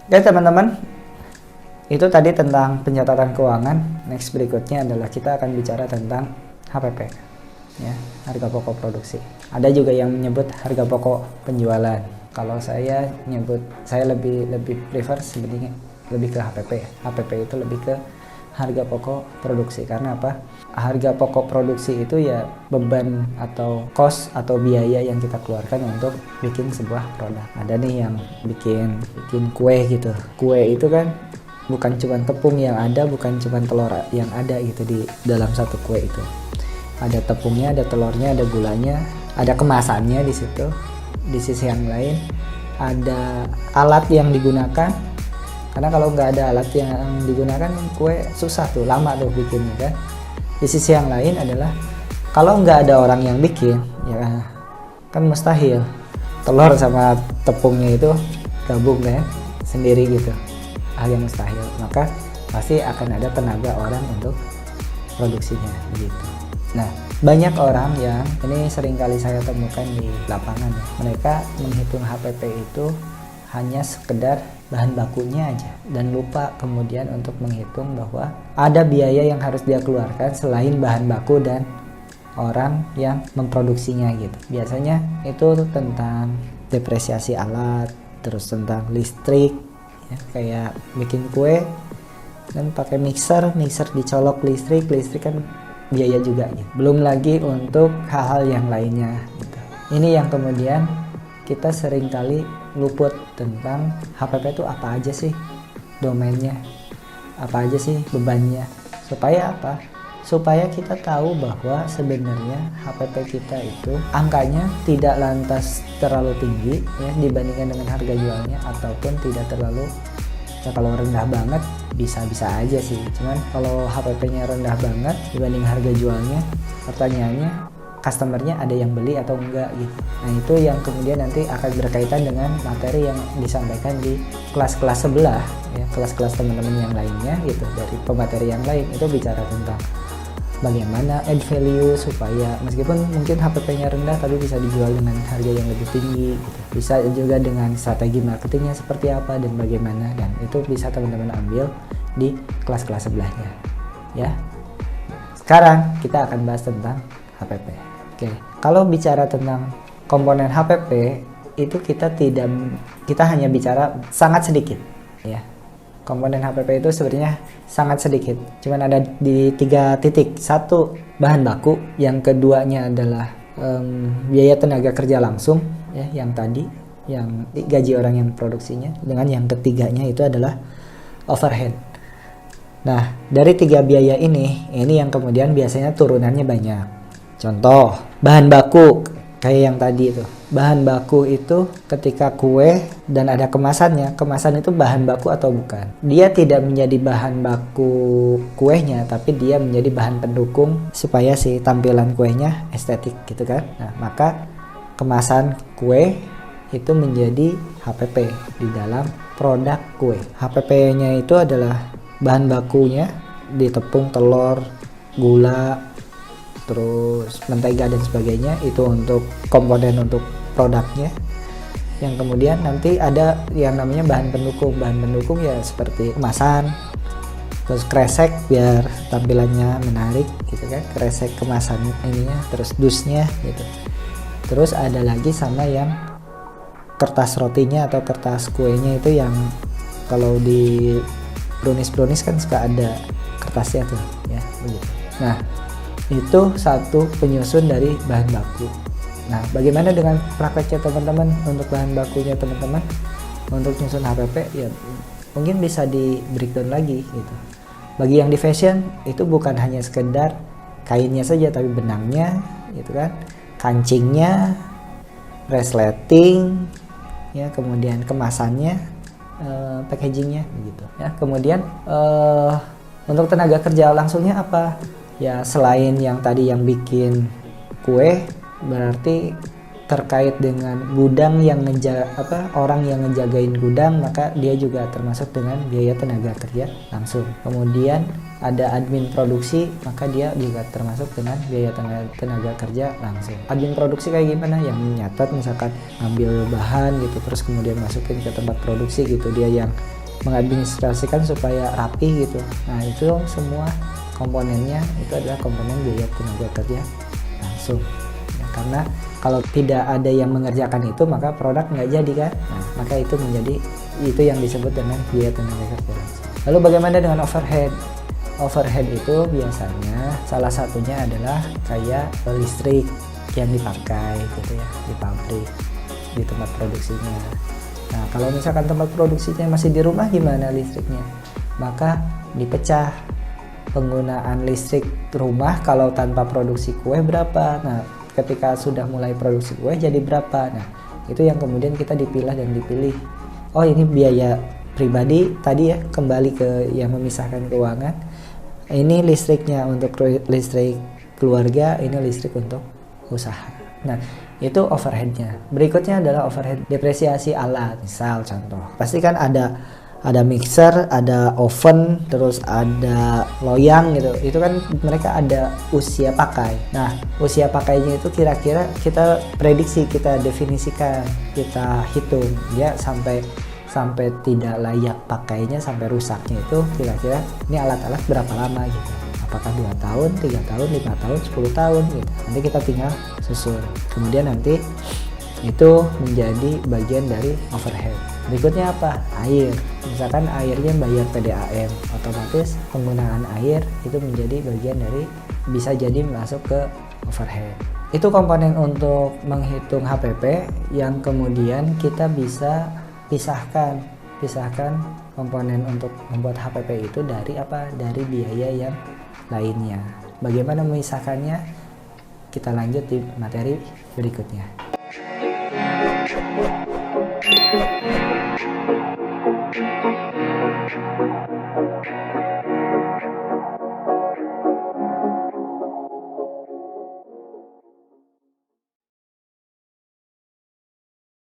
Oke teman-teman, itu tadi tentang pencatatan keuangan. Next berikutnya adalah kita akan bicara tentang HPP, ya, harga pokok produksi. Ada juga yang menyebut harga pokok penjualan. Kalau saya nyebut, saya lebih prefer sebenarnya lebih ke HPP. HPP itu lebih ke harga pokok produksi. Karena apa? Harga pokok produksi itu ya beban atau cost atau biaya yang kita keluarkan untuk bikin sebuah produk. Ada nih yang bikin kue gitu. Kue itu kan bukan cuma tepung yang ada, bukan cuma telur yang ada gitu di dalam satu kue itu. Ada tepungnya, ada telurnya, ada gulanya, ada kemasannya di situ. Di sisi yang lain ada alat yang digunakan. Karena kalau nggak ada alat yang digunakan, kue susah tuh, lama tuh bikinnya kan. Di sisi yang lain adalah kalau nggak ada orang yang bikin, ya kan mustahil telur sama tepungnya itu gabung kan sendiri gitu. Hal yang mustahil. Maka pasti akan ada tenaga orang untuk produksinya begitu. Nah, banyak orang yang ini seringkali saya temukan di lapangan ya. Mereka menghitung HPP itu hanya sekedar bahan bakunya aja dan lupa kemudian untuk menghitung bahwa ada biaya yang harus dia keluarkan selain bahan baku dan orang yang memproduksinya gitu. Biasanya itu tentang depresiasi alat, terus tentang listrik ya, kayak bikin kue kan pakai mixer dicolok listrik kan biaya juga gitu. Belum lagi untuk hal-hal yang lainnya gitu. Ini yang kemudian kita seringkali luput tentang HPP itu apa aja sih domainnya, apa aja sih bebannya. Supaya apa? Supaya kita tahu bahwa sebenarnya HPP kita itu angkanya tidak lantas terlalu tinggi ya dibandingkan dengan harga jualnya, ataupun tidak terlalu ya, kalau rendah banget bisa-bisa aja sih. Cuman kalau HPP-nya rendah banget dibanding harga jualnya, pertanyaannya customernya ada yang beli atau enggak gitu. Nah itu yang kemudian nanti akan berkaitan dengan materi yang disampaikan di kelas-kelas sebelah ya, kelas-kelas teman-teman yang lainnya gitu, dari pemateri yang lain itu bicara tentang bagaimana add value supaya meskipun mungkin HPP-nya rendah tapi bisa dijual dengan harga yang lebih tinggi gitu. Bisa juga dengan strategi marketingnya seperti apa dan bagaimana, dan itu bisa teman-teman ambil di kelas-kelas sebelahnya ya. Sekarang kita akan bahas tentang HPP. Oke, kalau bicara tentang komponen HPP itu kita hanya bicara sangat sedikit ya. Komponen HPP itu sebenarnya sangat sedikit, cuman ada di 3 titik. Satu, bahan baku, yang keduanya adalah biaya tenaga kerja langsung ya, yang tadi yang gaji orang yang produksinya, dengan yang ketiganya itu adalah overhead. Nah, dari 3 biaya ini yang kemudian biasanya turunannya banyak. Contoh, bahan baku kayak yang tadi itu. Bahan baku itu ketika kue dan ada kemasannya, kemasan itu bahan baku atau bukan? Dia tidak menjadi bahan baku kuenya, tapi dia menjadi bahan pendukung supaya si tampilan kuenya estetik gitu kan. Nah, maka kemasan kue itu menjadi HPP di dalam produk kue. HPP-nya itu adalah bahan bakunya di tepung, telur, gula, terus mentega dan sebagainya, itu untuk komponen untuk produknya. Yang kemudian nanti ada yang namanya bahan pendukung. Bahan pendukung ya seperti kemasan, terus kresek biar tampilannya menarik gitu kan, kresek kemasan ininya, terus dusnya gitu. Terus ada lagi sama yang kertas rotinya atau kertas kuenya, itu yang kalau di brownies kan suka ada kertasnya tuh ya begitu. Nah, itu satu penyusun dari bahan baku. Nah, bagaimana dengan prakteknya teman-teman untuk bahan bakunya teman-teman untuk nyusun HPP ya mungkin bisa di breakdown lagi gitu. Bagi yang di fashion itu bukan hanya sekedar kainnya saja, tapi benangnya gitu kan, kancingnya, resleting ya, kemudian kemasannya, packagingnya begitu ya. Kemudian untuk tenaga kerja langsungnya apa? Ya selain yang tadi yang bikin kue, berarti terkait dengan gudang yang orang yang ngejagain gudang, maka dia juga termasuk dengan biaya tenaga kerja langsung. Kemudian ada admin produksi, maka dia juga termasuk dengan biaya tenaga kerja langsung. Admin produksi kayak gimana? Yang menyatat, misalkan ambil bahan gitu terus kemudian masukin ke tempat produksi gitu, dia yang mengadministrasikan supaya rapi gitu. Nah itu semua komponennya itu adalah komponen biaya tenaga kerja langsung ya, karena kalau tidak ada yang mengerjakan itu maka produk nggak jadi kan. Nah, maka itu yang disebut dengan biaya tenaga kerja langsung. Lalu bagaimana dengan overhead? Overhead itu biasanya salah satunya adalah kayak listrik yang dipakai gitu ya di pabrik, di tempat produksinya. Nah kalau misalkan tempat produksinya masih di rumah gimana listriknya? Maka dipecah penggunaan listrik rumah kalau tanpa produksi kue berapa. Nah ketika sudah mulai produksi kue jadi berapa. Nah itu yang kemudian kita dipilah dan dipilih. Oh ini biaya pribadi tadi ya, kembali ke yang memisahkan keuangan. Ini listriknya untuk listrik keluarga, ini listrik untuk usaha. Nah itu overheadnya. Berikutnya adalah overhead depresiasi alat. Misal contoh, pasti kan ada mixer, ada oven, terus ada loyang gitu. Itu kan mereka ada usia pakai. Nah usia pakainya itu kira-kira kita prediksi, kita definisikan, kita hitung ya sampai tidak layak pakainya, sampai rusaknya itu kira-kira ini alat-alat berapa lama gitu. Apakah 2 tahun, 3 tahun, 5 tahun, 10 tahun gitu. Nanti kita tinggal susun. Kemudian nanti itu menjadi bagian dari overhead. Berikutnya apa? Air. Misalkan airnya bayar PDAM, otomatis penggunaan air itu menjadi bagian dari, bisa jadi masuk ke overhead. Itu komponen untuk menghitung HPP yang kemudian kita bisa pisahkan komponen untuk membuat HPP itu dari apa? Dari biaya yang lainnya. Bagaimana memisahkannya? Kita lanjut di materi berikutnya.